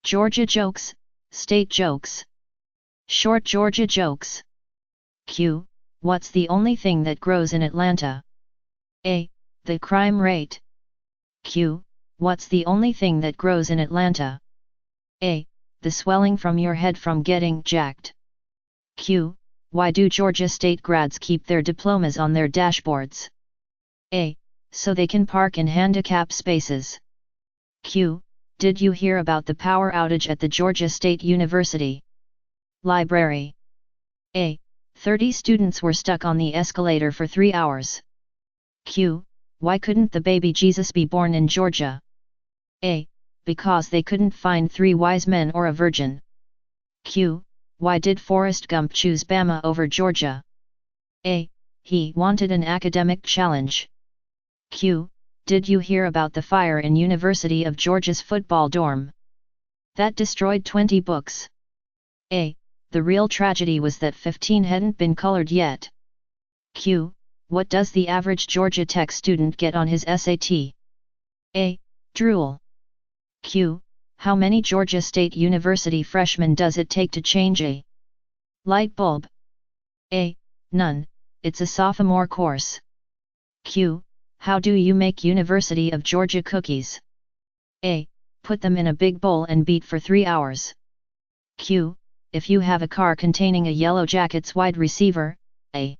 Georgia jokes, state jokes. Short Georgia jokes. Q. What's the only thing that grows in Atlanta? A. The crime rate. Q. What's the only thing that grows in Atlanta? A. The swelling from your head from getting jacked. Q. Why do Georgia State grads keep their diplomas on their dashboards? A. So they can park in handicap spaces. Q. Did you hear about the power outage at the Georgia State University Library? A. 30 students were stuck on the escalator for 3 hours. Q. Why couldn't the baby Jesus be born in Georgia? A. Because they couldn't find 3 wise men or a virgin. Q. Why did Forrest Gump choose Bama over Georgia? A. He wanted an academic challenge. Q. Did you hear about the fire in University of Georgia's football dorm? That destroyed 20 books. A. The real tragedy was that 15 hadn't been colored yet. Q. What does the average Georgia Tech student get on his SAT? A. Drool. Q. How many Georgia State University freshmen does it take to change a light bulb? A. None, it's a sophomore course. Q. How do you make University of Georgia cookies? A. Put them in a big bowl and beat for 3 hours. Q. If you have a car containing a Yellow Jackets wide receiver, a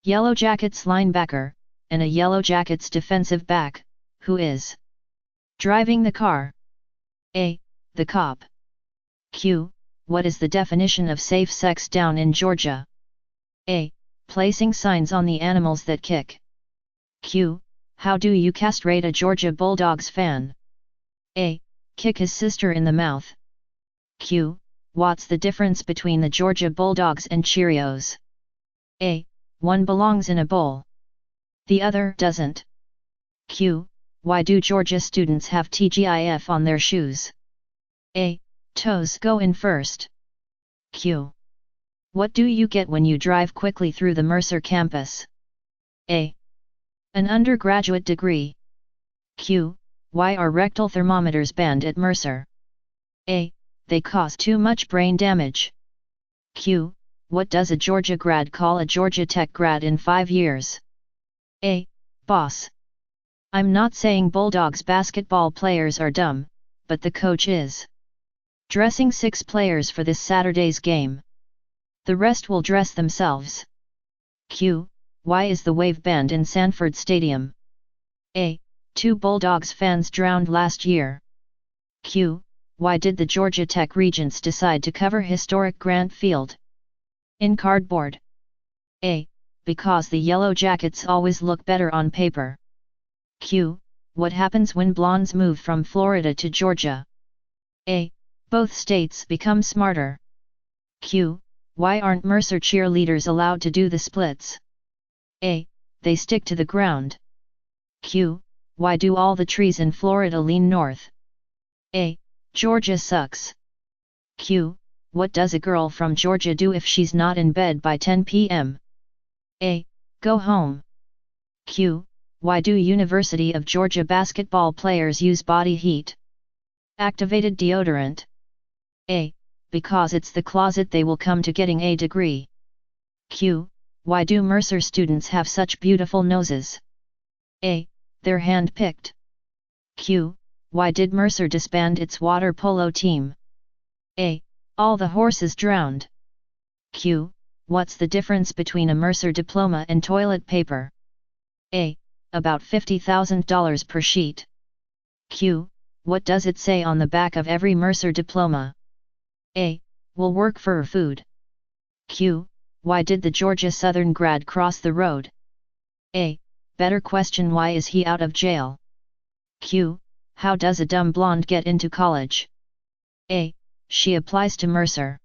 Yellow Jackets linebacker, and a Yellow Jackets defensive back, who is driving the car? A. The cop. Q. What is the definition of safe sex down in Georgia? A. Placing signs on the animals that kick. Q. How do you castrate a Georgia Bulldogs fan? A. Kick his sister in the mouth. Q. What's the difference between the Georgia Bulldogs and Cheerios? A. One belongs in a bowl. The other doesn't. Q. Why do Georgia students have TGIF on their shoes? A. Toes go in first. Q. What do you get when you drive quickly through the Mercer campus? A. An undergraduate degree. Q. Why are rectal thermometers banned at Mercer? A. They cause too much brain damage. Q. What does a Georgia grad call a Georgia Tech grad in 5 years? A. Boss. I'm not saying Bulldogs basketball players are dumb, but the coach is dressing 6 players for this Saturday's game. The rest will dress themselves. Q. Why is the wave banned in Sanford Stadium? A. 2 Bulldogs fans drowned last year. Q. Why did the Georgia Tech Regents decide to cover historic Grant Field in cardboard? A. Because the Yellow Jackets always look better on paper. Q. What happens when blondes move from Florida to Georgia? A. Both states become smarter. Q. Why aren't Mercer cheerleaders allowed to do the splits? A. They stick to the ground. Q. Why do all the trees in Florida lean north? A. Georgia sucks. Q. What does a girl from Georgia do if she's not in bed by 10 p.m.? A. Go home. Q. Why do University of Georgia basketball players use body heat activated deodorant? A. Because it's the closet they will come to getting a degree. Q. Why do Mercer students have such beautiful noses? A. They're hand-picked. Q. Why did Mercer disband its water polo team? A. All the horses drowned. Q. What's the difference between a Mercer diploma and toilet paper? A. About $50,000 per sheet. Q. What does it say on the back of every Mercer diploma? A. Will work for food. Q. Why did the Georgia Southern grad cross the road? A. Better question, why is he out of jail? Q. How does a dumb blonde get into college? A. She applies to Mercer.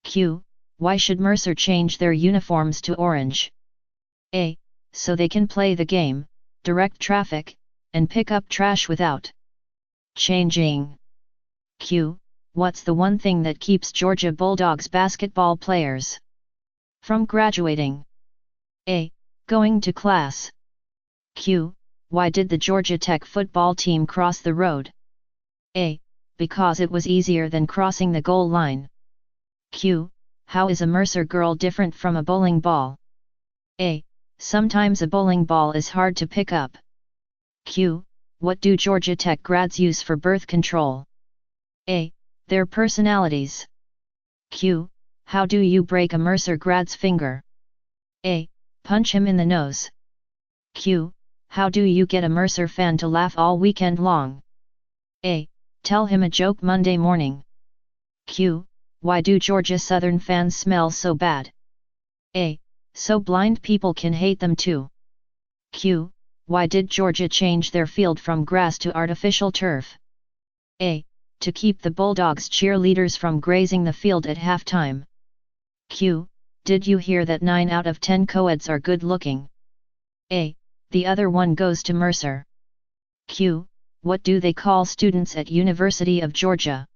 Q. Why should Mercer change their uniforms to orange? A. So they can play the game, direct traffic, and pick up trash without changing. Q. What's the one thing that keeps Georgia Bulldogs basketball players from graduating? A. Going to class. Q. Why did the Georgia Tech football team cross the road? A. because it was easier than crossing the goal line. Q. How is a Mercer girl different from a bowling ball? A. Sometimes a bowling ball is hard to pick up. Q. What do Georgia Tech grads use for birth control? A. Their personalities. Q. How do you break a Mercer grad's finger? A. Punch him in the nose. Q. How do you get a Mercer fan to laugh all weekend long? A. Tell him a joke Monday morning. Q. Why do Georgia Southern fans smell so bad? A. So blind people can hate them too. Q. Why did Georgia change their field from grass to artificial turf? A. To keep the Bulldogs cheerleaders from grazing the field at halftime. Q. Did you hear that 9 out of 10 co-eds are good looking? A. The other one goes to Mercer. Q. What do they call students at University of Georgia?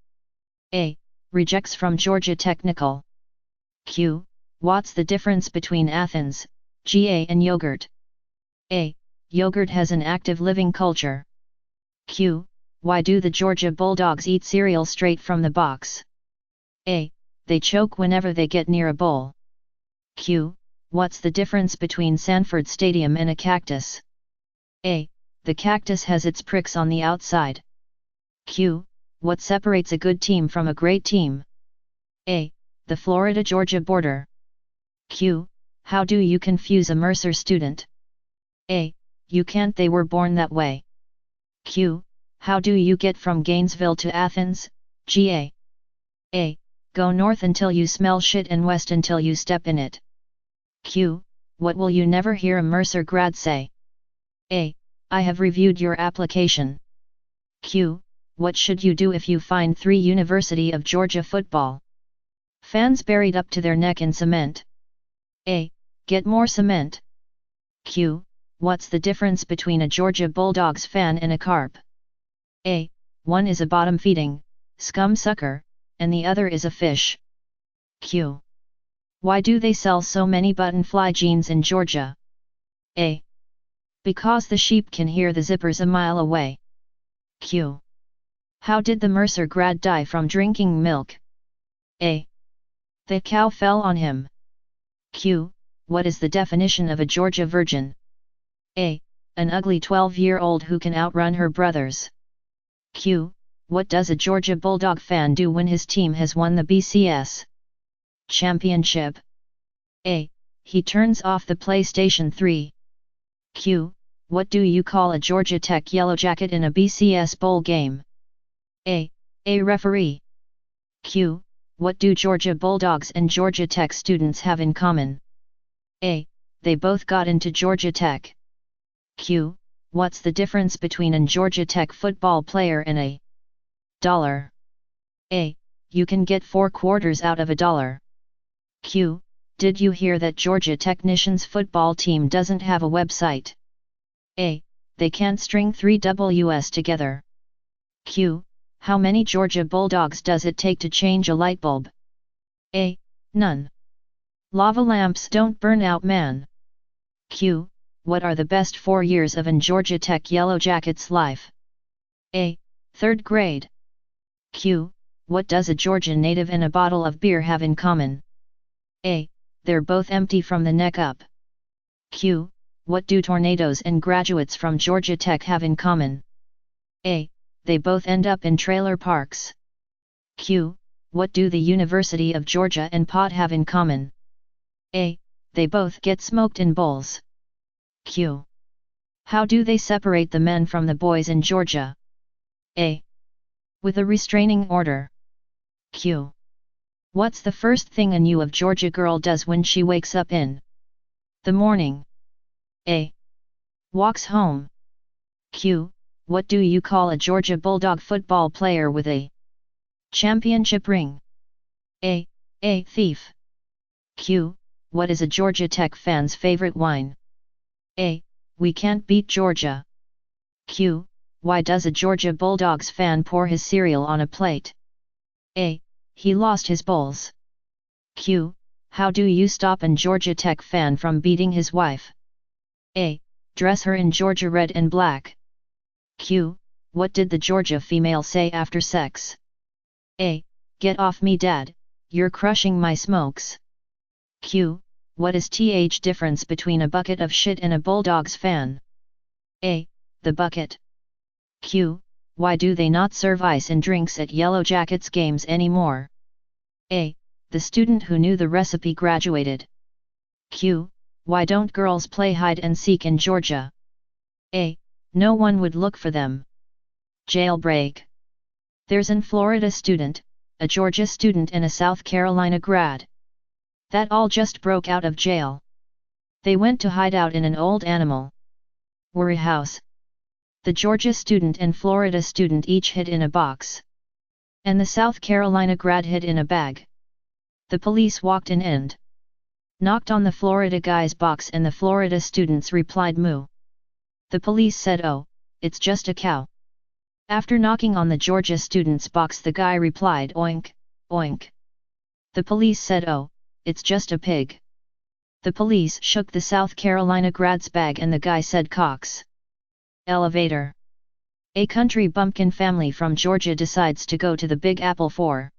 A. Rejects from Georgia Technical. Q. What's the difference between Athens, GA and yogurt? A. Yogurt has an active living culture. Q. Why do the Georgia Bulldogs eat cereal straight from the box? A. They choke whenever they get near a bowl. Q. What's the difference between Sanford Stadium and a cactus? A. The cactus has its pricks on the outside. Q. What separates a good team from a great team? A. The Florida-Georgia border. Q. How do you confuse a Mercer student? A. You can't, they were born that way. Q. How do you get from Gainesville to Athens, GA? A. Go north until you smell shit and west until you step in it. Q. What will you never hear a Mercer grad say? A. I have reviewed your application. Q. What should you do if you find 3 University of Georgia football fans buried up to their neck in cement? A. Get more cement. Q. What's the difference between a Georgia Bulldogs fan and a carp? A. One is a bottom-feeding, scum sucker, and the other is a fish. Q. Why do they sell so many button-fly jeans in Georgia? A. Because the sheep can hear the zippers a mile away. Q. How did the Mercer grad die from drinking milk? A. The cow fell on him. Q. What is the definition of a Georgia virgin? A. An ugly 12-year-old who can outrun her brothers. Q. What does a Georgia Bulldog fan do when his team has won the BCS championship? A. He turns off the PlayStation 3. Q. What do you call a Georgia Tech Yellow Jacket in a BCS bowl game? A. A referee. Q. What do Georgia Bulldogs and Georgia Tech students have in common? A. They both got into Georgia Tech. Q. What's the difference between a Georgia Tech football player and a dollar? A. You can get 4 quarters out of a dollar. Q. Did you hear that Georgia Technicians football team doesn't have a website? A. They can't string 3 Ws together. Q. How many Georgia Bulldogs does it take to change a light bulb? A. None. Lava lamps don't burn out, man. Q. What are the best 4 years of an Georgia Tech Yellow Jackets life? A. 3rd grade. Q. What does a Georgia native and a bottle of beer have in common? A. They're both empty from the neck up. Q. What do tornadoes and graduates from Georgia Tech have in common? A. They both end up in trailer parks. Q. What do the University of Georgia and pot have in common? A. They both get smoked in bowls. Q. How do they separate the men from the boys in Georgia? A. With a restraining order. Q. What's the first thing a new of Georgia girl does when she wakes up in the morning? A. Walks home. Q. What do you call a Georgia Bulldog football player with a championship ring? A. A thief. Q. What is a Georgia Tech fan's favorite wine? A. We can't beat Georgia. Q. Why does a Georgia Bulldogs fan pour his cereal on a plate? A. He lost his bowls. Q. How do you stop an Georgia Tech fan from beating his wife? A. Dress her in Georgia red and black. Q. what did the Georgia female say after sex? A. Get off me dad, you're crushing my smokes. Q. What is th difference between a bucket of shit and a Bulldogs fan? A. The bucket. Q. Why do they not serve ice and drinks at Yellow Jackets games anymore? A. The student who knew the recipe graduated. Q. Why don't girls play hide and seek in Georgia? A. No one would look for them. Jailbreak. There's an Florida student, a Georgia student and a South Carolina grad. That all just broke out of jail. They went to hide out in an old animal worry house. The Georgia student and Florida student each hid in a box. And the South Carolina grad hid in a bag. The police walked in and knocked on the Florida guy's box and the Florida students replied moo. The police said oh, it's just a cow. After knocking on the Georgia student's box the guy replied oink, oink. The police said oh, it's just a pig. The police shook the South Carolina grad's bag and the guy said Cox. Elevator. A country bumpkin family from Georgia decides to go to the Big Apple for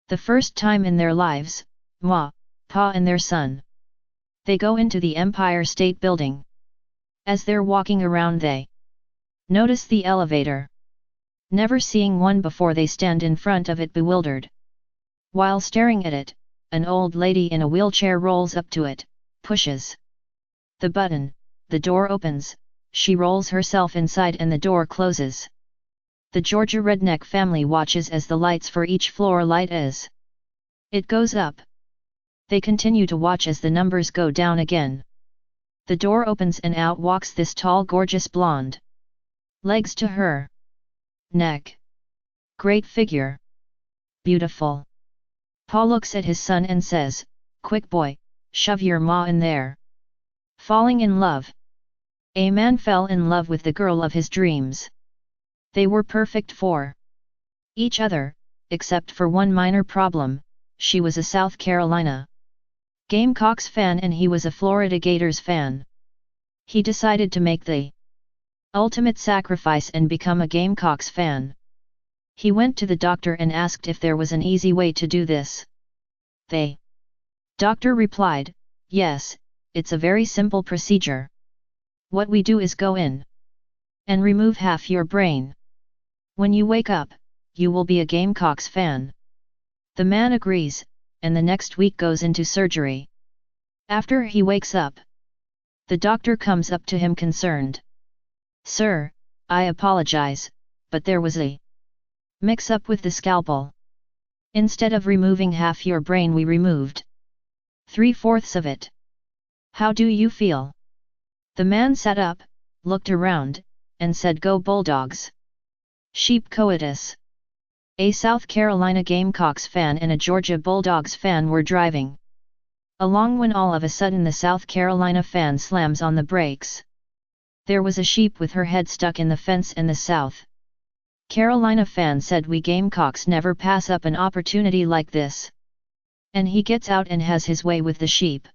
the first time in their lives, Ma, Pa and their son. They go into the Empire State Building. As they're walking around they notice the elevator. Never seeing one before they stand in front of it bewildered. While staring at it, an old lady in a wheelchair rolls up to it, pushes the button, the door opens, she rolls herself inside and the door closes. The Georgia redneck family watches as the lights for each floor light as it goes up. They continue to watch as the numbers go down again. The door opens and out walks this tall gorgeous blonde. Legs to her neck. Great figure. Beautiful. Pa looks at his son and says, quick boy, shove your ma in there. Falling in love. A man fell in love with the girl of his dreams. They were perfect for each other, except for one minor problem, she was a South Carolina Gamecocks fan and he was a Florida Gators fan. He decided to make the ultimate sacrifice and become a Gamecocks fan. He went to the doctor and asked if there was an easy way to do this. The doctor replied, yes, it's a very simple procedure. What we do is go in and remove half your brain. When you wake up, you will be a Gamecocks fan. The man agrees, and the next week goes into surgery. After he wakes up, the doctor comes up to him concerned. Sir, I apologize, but there was a mix-up with the scalpel. Instead of removing half your brain we removed 3/4 of it. How do you feel? The man sat up, looked around, and said go Bulldogs. Sheep coitus. A South Carolina Gamecocks fan and a Georgia Bulldogs fan were driving along when all of a sudden the South Carolina fan slams on the brakes. There was a sheep with her head stuck in the fence and the South Carolina fan said we Gamecocks never pass up an opportunity like this. And he gets out and has his way with the sheep.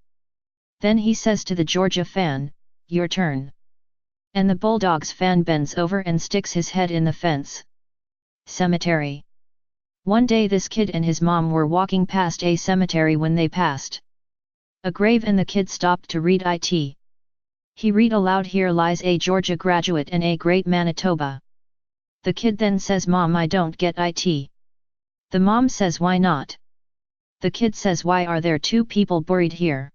Then he says to the Georgia fan, your turn. And the Bulldogs fan bends over and sticks his head in the fence. Cemetery. One day this kid and his mom were walking past a cemetery when they passed a grave and the kid stopped to read it. He read aloud, here lies a Georgia graduate and a great Manitoba. The kid then says, Mom, I don't get it. The mom says, why not? The kid says, why are there two people buried here?